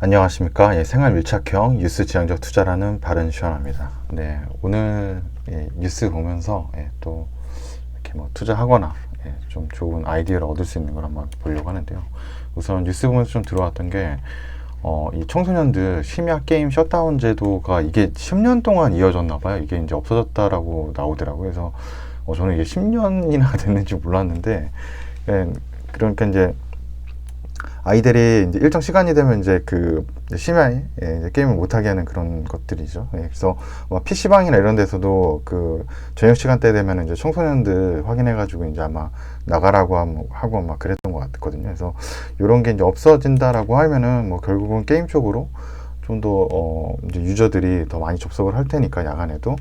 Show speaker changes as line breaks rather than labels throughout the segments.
안녕하십니까. 생활 밀착형 뉴스 지향적 투자라는 바른시원합니다. 네, 오늘 뉴스 보면서 또 이렇게 뭐 투자하거나 좀 좋은 아이디어를 얻을 수 있는 걸 한번 보려고 하는데요. 우선 뉴스 보면서 좀 들어왔던 게 이 청소년들 심야 게임 셧다운 제도가 이게 10년 동안 이어졌나 봐요. 이게 이제 없어졌다라고 나오더라고요. 그래서 저는 이게 10년이나 됐는지 몰랐는데, 그러니까 이제 아이들이 이제 일정 시간이 되면 이제 그 심야에 이제 게임을 못하게 하는 그런 것들이죠. 그래서 PC방이나 이런 데서도 그 저녁 시간대 되면 이제 청소년들 확인해가지고 이제 아마 나가라고 하고 막 그랬던 것 같거든요. 그래서 이런 게 이제 없어진다라고 하면은 뭐 결국은 게임 쪽으로 좀 더 이제 유저들이 더 많이 접속을 할 테니까 야간에도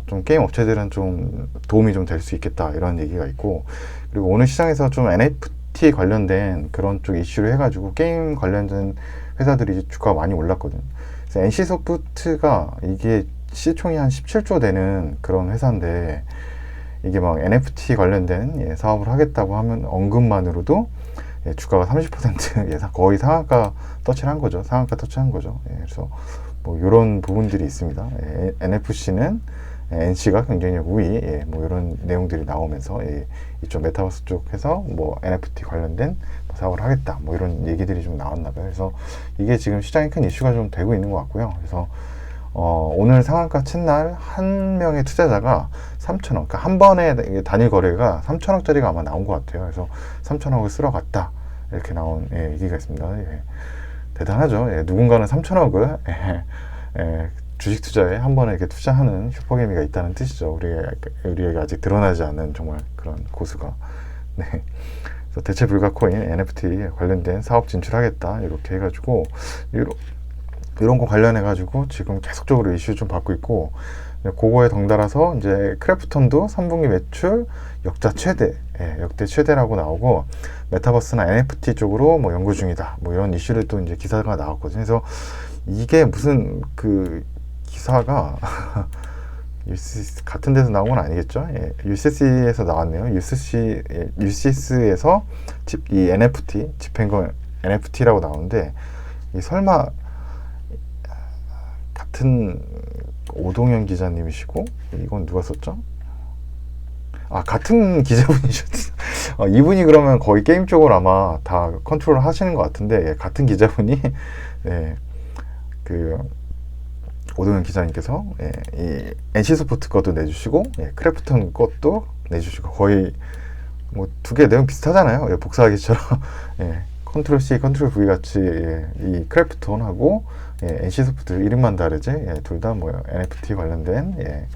좀 게임 업체들은 좀 도움이 좀 될 수 있겠다 이런 얘기가 있고, 그리고 오늘 시장에서 좀 NFT 관련된 그런 쪽 이슈를 해가지고 게임 관련된 회사들이 주가가 많이 올랐거든요. 그래서 NC소프트가 이게 시총이 한 17조 되는 그런 회사인데, 이게 막 NFT 관련된 사업을 하겠다고 하면 언급만으로도 주가가 30% 거의 상한가 터치한 거죠. 그래서 뭐 이런 부분들이 있습니다. NFC는 NC가 경쟁력 우위, 뭐 이런 내용들이 나오면서 이쪽 메타버스 쪽에서 뭐 NFT 관련된 사업을 하겠다, 뭐 이런 얘기들이 좀 나왔나 봐요. 그래서 이게 지금 시장에 큰 이슈가 좀 되고 있는 것 같고요. 그래서 오늘 상한가 첫날 한 명의 투자자가 3천억, 그러니까 한 번에 단일 거래가 3천억짜리가 아마 나온 것 같아요. 그래서 3천억을 쓸어 갔다, 이렇게 나온 얘기가 있습니다. 대단하죠. 누군가는 3천억을 주식 투자에 한 번에 이렇게 투자하는 슈퍼개미가 있다는 뜻이죠. 우리에게 아직 드러나지 않은 정말 그런 고수가. 네. 그래서 대체 불가 코인 NFT 관련된 사업 진출하겠다, 이렇게 해가지고 이런 거 관련해가지고 지금 계속적으로 이슈 좀 받고 있고, 그거에 덩달아서 이제 크래프톤도 3분기 매출 역대 최대라고 나오고, 메타버스나 NFT 쪽으로 뭐 연구 중이다, 뭐 이런 이슈를 또 이제 기사가 나왔거든요. 그래서 이게 무슨 그 기사가 같은 데서 나온 건 아니겠죠? UCS에서 나왔네요. UCS에서 이 NFT 집행거 NFT라고 나오는데, 이 설마 같은 오동현 기자님이시고, 이건 누가 썼죠? 같은 기자분이셨어. 이분이 그러면 거의 게임 쪽으로 아마 다 컨트롤 하시는 것 같은데, 같은 기자분이 그 오동현 기자님께서 이 NC소프트 것도 내주시고, 크래프톤 것도 내주시고, 거의 뭐 두 개 내용 비슷하잖아요. 복사하기처럼. 컨트롤 C, 컨트롤 V 같이 이 크래프톤하고 NC소프트 이름만 다르지, 둘 다 뭐 NFT 관련된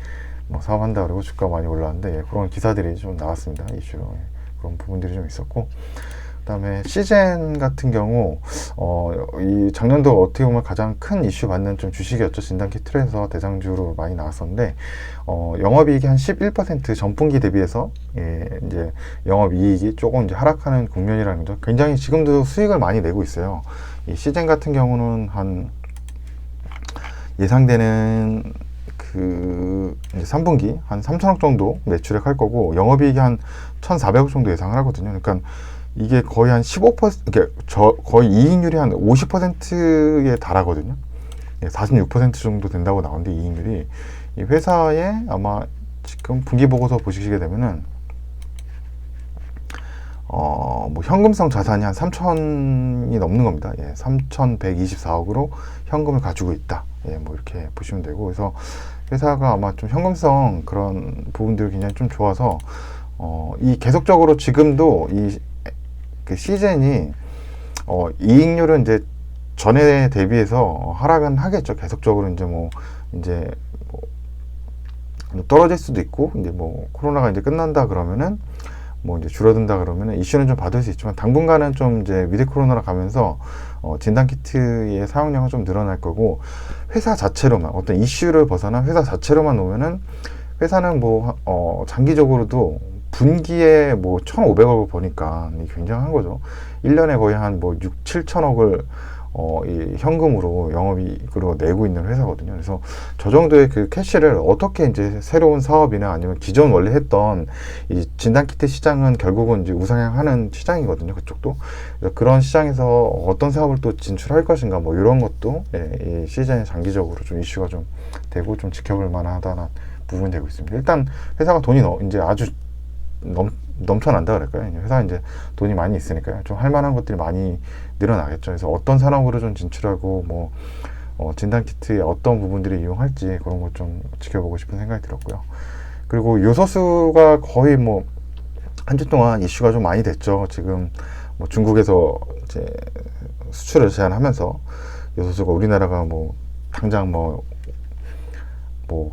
뭐 사업한다 그러고 주가 많이 올랐는데, 그런 기사들이 좀 나왔습니다. 이슈. 그런 부분들이 좀 있었고, 그다음에 시젠 같은 경우 이 작년도 어떻게 보면 가장 큰 이슈 받는 좀 주식이었죠. 진단키트에서 대장주로 많이 나왔었는데, 영업이익이 한 11% 전분기 대비해서 이제 영업이익이 조금 이제 하락하는 국면이라는 거죠. 굉장히 지금도 수익을 많이 내고 있어요. 이 시젠 같은 경우는 한 예상되는 그 이제 3분기 한 3천억 정도 매출액 할 거고, 영업이익이 한 1,400억 정도 예상을 하거든요. 그러니까 이게 거의 한 15%, 거의 이익률이 한 50%에 달하거든요. 46% 정도 된다고 나오는데, 이익률이 이 회사에 아마 지금 분기 보고서 보시게 되면은 뭐 현금성 자산이 한 3천이 넘는 겁니다. 3,124억으로 현금을 가지고 있다. 뭐 이렇게 보시면 되고, 그래서 회사가 아마 좀 현금성 그런 부분들이 굉장히 좀 좋아서 이 계속적으로 지금도 그 시즌이 이익률은 이제 전에 대비해서 하락은 하겠죠. 계속적으로 이제 뭐 떨어질 수도 있고, 이제 뭐 코로나가 이제 끝난다 그러면은 뭐 이제 줄어든다 그러면은 이슈는 좀 받을 수 있지만, 당분간은 좀 이제 위드 코로나가 가면서 진단키트의 사용량은 좀 늘어날 거고, 회사 자체로만 어떤 이슈를 벗어나 회사 자체로만 오면은 회사는 뭐 장기적으로도 분기에 뭐 1,500억을 버니까 굉장한 거죠. 1년에 거의 한 뭐 6, 7천억을 이 현금으로 영업이익으로 내고 있는 회사거든요. 그래서 저 정도의 그 캐시를 어떻게 이제 새로운 사업이나 아니면 기존 원래 했던 이 진단키트 시장은 결국은 이제 우상향하는 시장이거든요. 그쪽도. 그래서 그런 시장에서 어떤 사업을 또 진출할 것인가 뭐 이런 것도 이 시즌에 장기적으로 좀 이슈가 좀 되고 좀 지켜볼 만하다는 부분이 되고 있습니다. 일단 회사가 돈이 이제 아주 넘쳐난다 그럴까요? 회사가 이제 돈이 많이 있으니까요. 좀 할 만한 것들이 많이 늘어나겠죠. 그래서 어떤 산업으로 좀 진출하고 뭐 진단키트의 어떤 부분들을 이용할지 그런 걸 좀 지켜보고 싶은 생각이 들었고요. 그리고 요소수가 거의 뭐 한 주 동안 이슈가 좀 많이 됐죠. 지금 뭐 중국에서 이제 수출을 제한하면서 요소수가 우리나라가 뭐 당장 뭐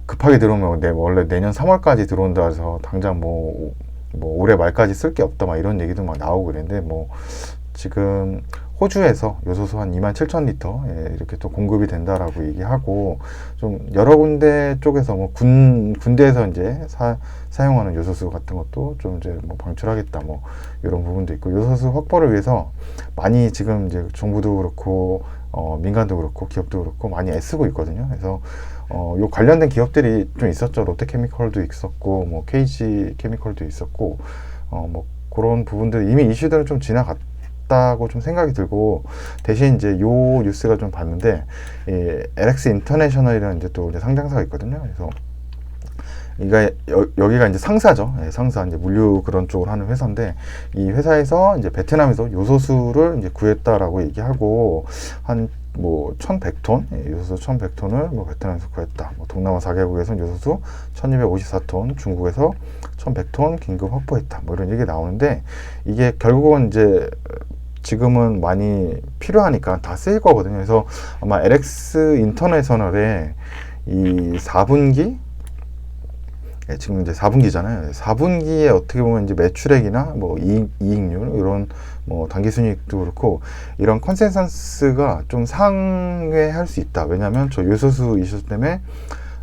급하게 들어오면 원래 내년 3월까지 들어온다 해서 당장 뭐 올해 말까지 쓸 게 없다 막 이런 얘기도 막 나오고 그랬는데 뭐 지금 호주에서 요소수 한 27,000리터 이렇게 또 공급이 된다라고 얘기하고 좀 여러 군데 쪽에서 뭐 군대에서 이제 사용하는 요소수 같은 것도 좀 이제 뭐 방출하겠다 뭐 이런 부분도 있고 요소수 확보를 위해서 많이 지금 이제 정부도 그렇고 민간도 그렇고 기업도 그렇고 많이 애쓰고 있거든요. 그래서 요 관련된 기업들이 좀 있었죠. 롯데케미컬도 있었고, 뭐 KG 케미컬도 있었고, 뭐 그런 부분들 이미 이슈들은 좀 지나갔다고 좀 생각이 들고 대신 이제 요 뉴스가 좀 봤는데 이 LX 인터내셔널이라는 이제 또 상장사가 있거든요. 그래서 여기가 이제 상사죠. 상사 이제 물류 그런 쪽을 하는 회사인데 이 회사에서 이제 베트남에서 요소수를 이제 구했다라고 얘기하고 한 뭐 1,100톤 요소수 1,100톤을 뭐 베트남에서 구했다. 뭐 동남아 4개국에서 요소수 1,254톤, 중국에서 1,100톤 긴급 확보했다. 뭐 이런 얘기 나오는데 이게 결국은 이제 지금은 많이 필요하니까 다 쓰일 거거든요. 그래서 아마 LX 인터내셔널의 이 4분기 지금 이제 4분기잖아요. 4분기에 어떻게 보면 이제 매출액이나 뭐 이익률 이런 뭐 당기순이익도 그렇고 이런 컨센서스가 좀 상회할 수 있다. 왜냐하면 저 요소수 이슈 때문에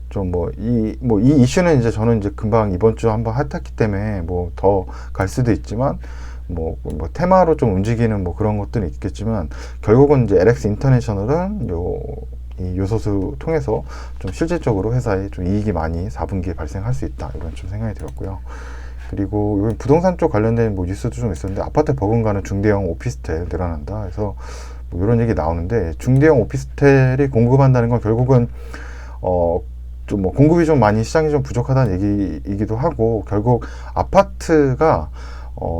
좀 이 이슈는 이제 저는 이제 금방 이번 주 한번 핫했기 때문에 뭐 더 갈 수도 있지만 뭐 테마로 좀 움직이는 뭐 그런 것들은 있겠지만 결국은 이제 LX 인터내셔널은 이 요소수 통해서 좀 실질적으로 회사에 좀 이익이 많이 4분기에 발생할 수 있다. 이런 좀 생각이 들었고요. 그리고 여기 부동산 쪽 관련된 뭐 뉴스도 좀 있었는데 아파트 버금가는 중대형 오피스텔 늘어난다. 그래서 뭐 이런 얘기 나오는데 중대형 오피스텔이 공급한다는 건 결국은 좀 뭐 공급이 좀 많이 시장이 좀 부족하다는 얘기이기도 하고 결국 아파트가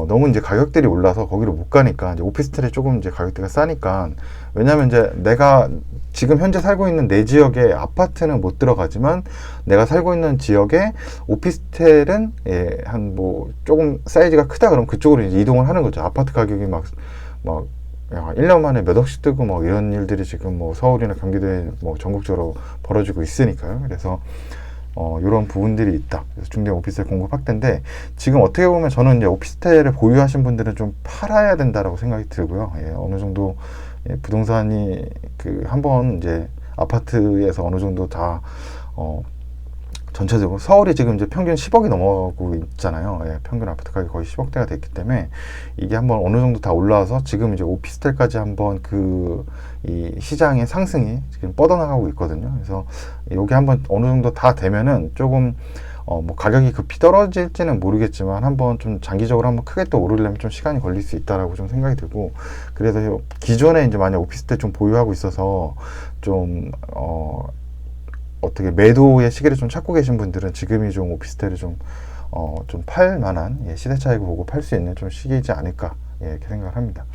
너무 이제 가격들이 올라서 거기로 못 가니까 이제 오피스텔이 조금 이제 가격대가 싸니까 왜냐면 이제 내가 지금 현재 살고 있는 내 지역에 아파트는 못 들어가지만 내가 살고 있는 지역에 오피스텔은 한 뭐 조금 사이즈가 크다 그러면 그쪽으로 이제 이동을 하는 거죠. 아파트 가격이 막 1년 만에 몇 억씩 뜨고 뭐 이런 일들이 지금 뭐 서울이나 경기도에 뭐 전국적으로 벌어지고 있으니까요. 그래서 이런 부분들이 있다. 그래서 중대형 오피스텔 공급 확대인데 지금 어떻게 보면 저는 이제 오피스텔을 보유하신 분들은 좀 팔아야 된다라고 생각이 들고요. 어느 정도 부동산이 한번 이제 아파트에서 어느 정도 다 전체적으로 서울이 지금 이제 평균 10억이 넘어가고 있잖아요. 평균 아파트 가격이 거의 10억대가 됐기 때문에 이게 한번 어느 정도 다 올라와서 지금 이제 오피스텔까지 한번 이 시장의 상승이 지금 뻗어나가고 있거든요. 그래서 여기 한번 어느 정도 다 되면은 조금 뭐 가격이 급히 떨어질지는 모르겠지만 한번 좀 장기적으로 한번 크게 또 오르려면 좀 시간이 걸릴 수 있다라고 좀 생각이 들고 그래서 기존에 이제 만약 오피스텔 좀 보유하고 있어서 좀 어떻게 매도의 시기를 좀 찾고 계신 분들은 지금이 좀 오피스텔을 좀 팔 만한 시대 차익을 보고 팔 수 있는 좀 시기이지 않을까 이렇게 생각을 합니다.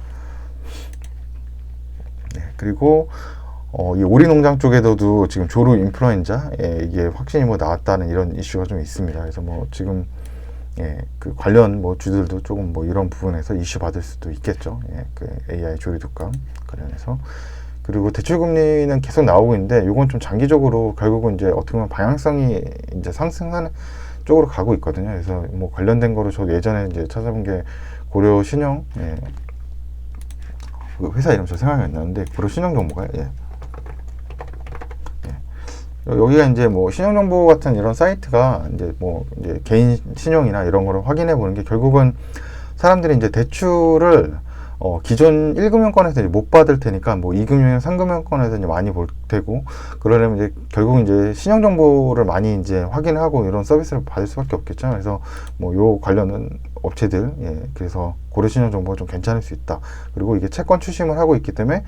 그리고 이 오리농장 쪽에서도 지금 조류 인플루엔자 이게 확진이 뭐 나왔다는 이런 이슈가 좀 있습니다. 그래서 뭐 지금 그 관련 뭐 주들도 조금 뭐 이런 부분에서 이슈 받을 수도 있겠죠. 그 AI 조류 독감 관련해서. 그리고 대출금리는 계속 나오고 있는데 이건 좀 장기적으로 결국은 이제 어떻게 보면 방향성이 이제 상승하는 쪽으로 가고 있거든요. 그래서 뭐 관련된 거로 저 예전에 이제 찾아본 게 고려 신용 그 회사 이름 저 생각이 안 나는데 고려 신용정보가 여기가 이제 뭐 신용정보 같은 이런 사이트가 이제 뭐 이제 개인 신용이나 이런 거를 확인해 보는 게 결국은 사람들이 이제 대출을 기존 1금융권에서 이제 못 받을 테니까 뭐 2금융, 3금융권에서 이제 많이 볼 테고, 그러려면 이제 결국 이제 신용 정보를 많이 이제 확인하고 이런 서비스를 받을 수밖에 없겠죠. 그래서 뭐 요 관련은 업체들, 그래서 고려 신용 정보가 좀 괜찮을 수 있다. 그리고 이게 채권 추심을 하고 있기 때문에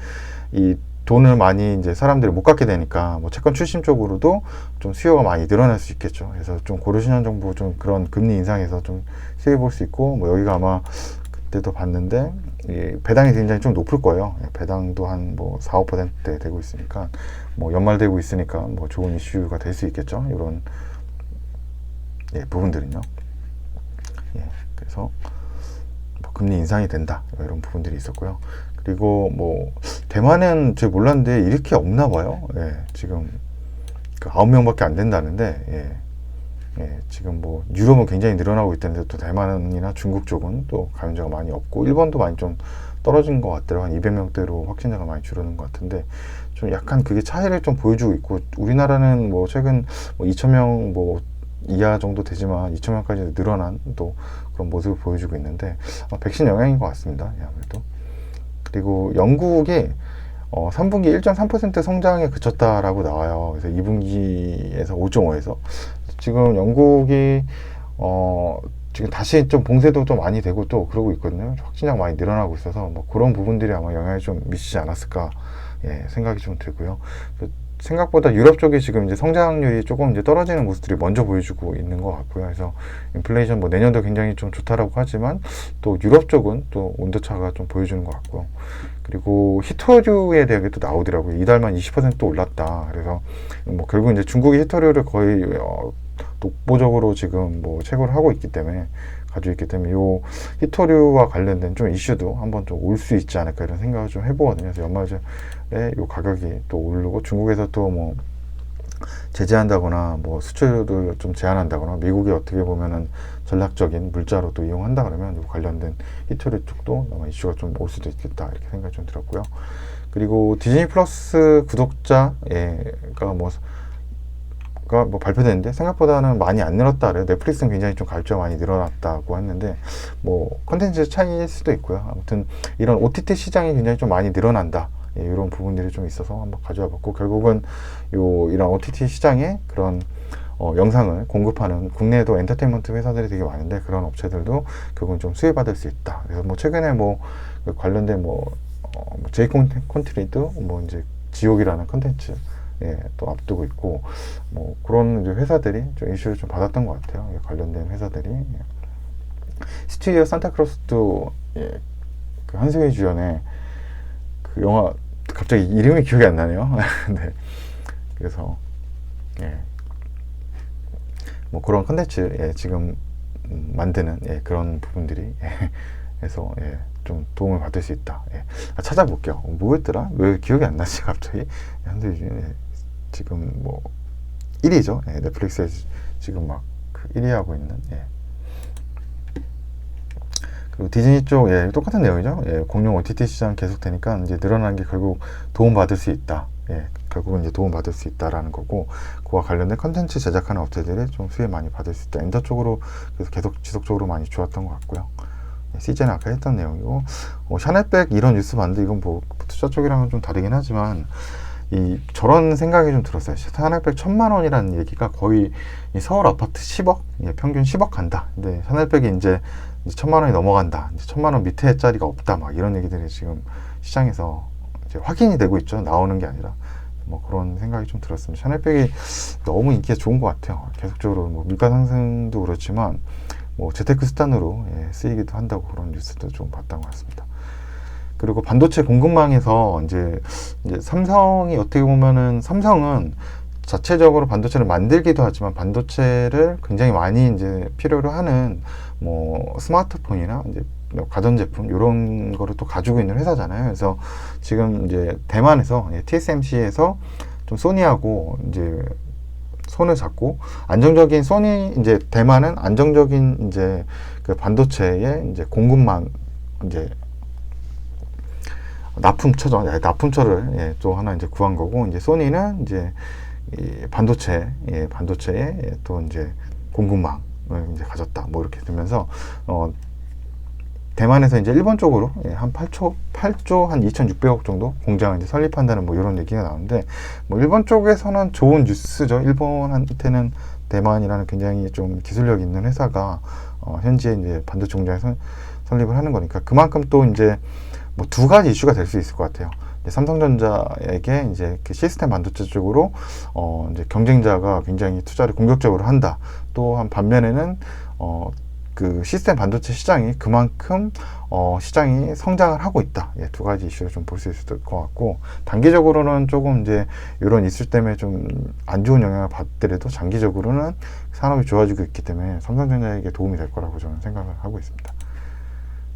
이 돈을 많이 이제 사람들이 못 갖게 되니까 뭐 채권 출신 쪽으로도 좀 수요가 많이 늘어날 수 있겠죠. 그래서 좀 고려신한정보 좀 그런 금리 인상에서 좀 수혜해 볼 수 있고, 뭐 여기가 아마 그때도 봤는데 이 배당이 굉장히 좀 높을 거예요. 배당도 한 뭐 4, 5%대 되고 있으니까, 뭐 연말되고 있으니까 뭐 좋은 이슈가 될 수 있겠죠. 이런 부분들은요. 그래서 뭐 금리 인상이 된다, 이런 부분들이 있었고요. 그리고 뭐 대만은 제가 몰랐는데 이렇게 없나 봐요. 지금 그 9명밖에 안 된다는데, 지금 뭐 유럽은 굉장히 늘어나고 있다는데 또 대만이나 중국 쪽은 또 감염자가 많이 없고, 일본도 많이 좀 떨어진 것 같더라고요. 한 200명대로 확진자가 많이 줄어든 것 같은데, 좀 약간 그게 차이를 좀 보여주고 있고, 우리나라는 뭐 최근 뭐 2,000명 뭐 이하 정도 되지만 2,000명까지 늘어난 또 그런 모습을 보여주고 있는데, 백신 영향인 것 같습니다. 아무래도. 그리고 영국이 3분기 1.3% 성장에 그쳤다라고 나와요. 그래서 2분기에서 5.5에서 지금 영국이 지금 다시 좀 봉쇄도 좀 많이 되고 또 그러고 있거든요. 확진자가 많이 늘어나고 있어서 뭐 그런 부분들이 아마 영향을 좀 미치지 않았을까, 생각이 좀 들고요. 생각보다 유럽 쪽이 지금 이제 성장률이 조금 이제 떨어지는 모습들이 먼저 보여주고 있는 것 같고요. 그래서 인플레이션 뭐 내년도 굉장히 좀 좋다라고 하지만 또 유럽 쪽은 또 온도차가 좀 보여주는 것 같고요. 그리고 히토류에 대하게 또 나오더라고요. 이달만 20% 올랐다. 그래서 뭐 결국 이제 중국이 히토류를 거의 독보적으로 지금 뭐 채굴을 하고 있기 때문에, 가지고 있기 때문에 요 히토류와 관련된 좀 이슈도 한번 좀 올 수 있지 않을까, 이런 생각을 좀 해보거든요. 그래서 연말에 요 가격이 또 오르고, 중국에서 또 뭐 제재한다거나 뭐 수출을 좀 제한한다거나, 미국이 어떻게 보면은 전략적인 물자로 또 이용한다 그러면 요 관련된 히토류 쪽도 아마 이슈가 좀 올 수도 있겠다, 이렇게 생각이 좀 들었고요. 그리고 디즈니 플러스 구독자가 뭐 발표됐는데 생각보다는 많이 안 늘었다 그래요. 넷플릭스는 굉장히 좀 가입자가 많이 늘어났다고 했는데, 뭐 컨텐츠 차이일 수도 있고요. 아무튼 이런 OTT 시장이 굉장히 좀 많이 늘어난다, 이런 부분들이 좀 있어서 한번 가져와 봤고, 결국은 이런 OTT 시장에 그런 영상을 공급하는 국내에도 엔터테인먼트 회사들이 되게 많은데, 그런 업체들도 결국은 좀 수혜받을 수 있다. 그래서 뭐 최근에 뭐 관련된 제이 콘트리드 뭐 이제 지옥이라는 컨텐츠 또 앞두고 있고, 뭐 그런 이제 회사들이 좀 이슈를 좀 받았던 것 같아요. 관련된 회사들이. 스튜디오 산타크로스도 그 한승희 주연의 그 영화, 갑자기 이름이 기억이 안 나네요. 네. 그래서 뭐 그런 컨텐츠 지금 만드는 그런 부분들이 해서 좀 도움을 받을 수 있다. 찾아볼게요. 뭐였더라? 왜 기억이 안 나지 갑자기? 한승희 지금 뭐 1위죠. 넷플릭스에서 지금 막 1위 하고 있는. 그리고 디즈니 쪽 똑같은 내용이죠. 공룡 OTT 시장 계속 되니까 이제 늘어나는 게 결국 도움 받을 수 있다. 결국은 이제 도움 받을 수 있다라는 거고, 그와 관련된 컨텐츠 제작하는 업체들이 좀 수혜 많이 받을 수 있다. 엔터 쪽으로 그래서 계속 지속적으로 많이 좋았던 것 같고요. CJ는 아까 했던 내용이고, 샤넬백 이런 뉴스 봤는데 이건 뭐 투자 쪽이랑은 좀 다르긴 하지만, 저런 생각이 좀 들었어요. 샤넬백 1,000만 원이라는 얘기가 거의 서울 아파트 10억, 평균 10억 간다. 근데 샤넬백이 이제 1,000만 원이 넘어간다. 이제 1,000만 원 밑에 짜리가 없다. 막 이런 얘기들이 지금 시장에서 이제 확인이 되고 있죠. 나오는 게 아니라. 뭐 그런 생각이 좀 들었습니다. 샤넬백이 너무 인기가 좋은 것 같아요. 계속적으로 뭐 물가 상승도 그렇지만 뭐 재테크 수단으로 쓰이기도 한다고, 그런 뉴스도 좀 봤던 것 같습니다. 그리고 반도체 공급망에서 이제 삼성이 어떻게 보면은, 삼성은 자체적으로 반도체를 만들기도 하지만 반도체를 굉장히 많이 이제 필요로 하는 뭐 스마트폰이나 이제 가전제품 이런 거를 또 가지고 있는 회사잖아요. 그래서 지금 이제 대만에서 TSMC에서 좀 소니하고 이제 손을 잡고 안정적인 이제 대만은 안정적인 이제 그 반도체의 이제 공급망 이제 납품처를 또 하나 이제 구한 거고, 이제 소니는 이제 이 반도체에 또 이제 공급망을 이제 가졌다. 뭐 이렇게 되면서 대만에서 이제 일본 쪽으로 한 8조 한 2,600억 정도 공장을 이제 설립한다는 뭐 이런 얘기가 나오는데, 뭐 일본 쪽에서는 좋은 뉴스죠. 일본한테는 대만이라는 굉장히 좀 기술력 있는 회사가 현재 이제 반도체 공장에서 설립을 하는 거니까 그만큼 또 이제 뭐 두 가지 이슈가 될 수 있을 것 같아요. 삼성전자에게 이제 그 시스템 반도체 쪽으로 이제 경쟁자가 굉장히 투자를 공격적으로 한다. 또한 반면에는 그 시스템 반도체 시장이 그만큼 시장이 성장을 하고 있다. 예, 두 가지 이슈를 좀 볼 수 있을 것 같고, 단기적으로는 조금 이제 이런 이슈 때문에 좀 안 좋은 영향을 받더라도 장기적으로는 산업이 좋아지고 있기 때문에 삼성전자에게 도움이 될 거라고 저는 생각을 하고 있습니다.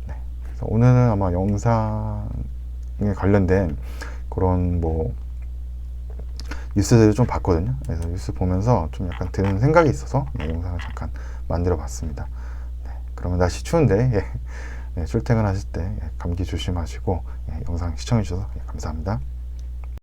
네, 그래서 오늘은 아마 영상에 관련된 그런 뭐 뉴스들을 좀 봤거든요. 그래서 뉴스 보면서 좀 약간 드는 생각이 있어서 영상을 잠깐 만들어 봤습니다. 그러면 날씨 추운데 출퇴근하실 때 감기 조심하시고 영상 시청해 주셔서 감사합니다.